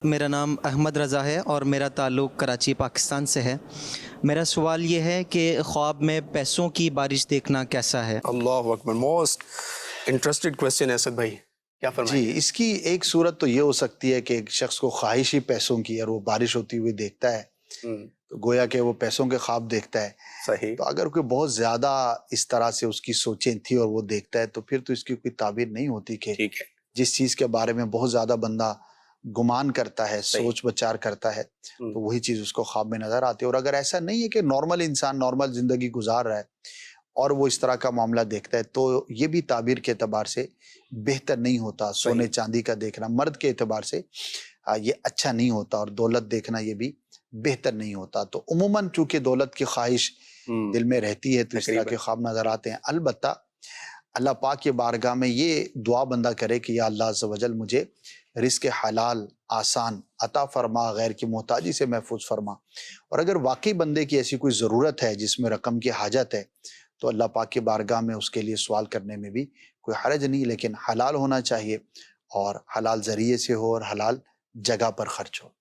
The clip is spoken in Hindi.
मेरा नाम अहमद रज़ा है और मेरा ताल्लुक़ कराची पाकिस्तान से है। मेरा सवाल ये है कि ख्वाब में पैसों की बारिश देखना कैसा है? अल्लाहु अकबर। मोस्ट इंटरेस्टेड क्वेश्चन है असद भाई, क्या जी, फरमाएंगे? इसकी एक सूरत तो ये हो सकती है कि एक शख्स को ख्वाहिश ही पैसों की और वो बारिश होती हुई देखता है, हम्म, तो गोया कि वो पैसों के ख्वाब देखता है। सही। तो अगर कोई बहुत ज़्यादा इस तरह से उसकी सोचें थी और वो देखता है, तो फिर तो इसकी कोई ताबीर नहीं होती कि ठीक है। जिस चीज़ के बारे में बहुत ज़्यादा बंदा गुमान करता है, सही। सोच-विचार करता है, हम्म, तो वही चीज़ उसको ख्वाब में नज़र आती है। और अगर ऐसा नहीं है कि नॉर्मल इंसान नॉर्मल ज़िंदगी गुज़ार रहा है और वो इस तरह का मामला देखता है, तो ये भी ताबीर के एतबार से बेहतर नहीं होता। सही। सोने-चांदी का देखना मर्द के एतबार से ये अच्छा नहीं होता और दौलत देखना ये भी बेहतर नहीं होता। तो उमूमन चूँकि दौलत की ख्वाहिश दिल में रहती है, तो इस तरह के तकरीबन। ख्वाब नज़र आते हैं। अलबत्ता अल्लाह पाक की बारगाह में ये दुआ बंदा करे कि या अल्लाह अज़्ज़ व जल मुझे रिज़्क़ हलाल आसान अता फ़रमा, गैर की मोहताजी से महफ़ूज़ फ़रमा। और अगर वाक़ई बंदे की ऐसी कोई ज़रूरत है जिसमें रकम की हाजत है, तो अल्लाह पाक की बारगाह में उसके लिए सवाल करने में भी कोई हर्ज नहीं, लेकिन हलाल होना चाहिए और हलाल ज़रिए से हो और हलाल जगह पर खर्च हो।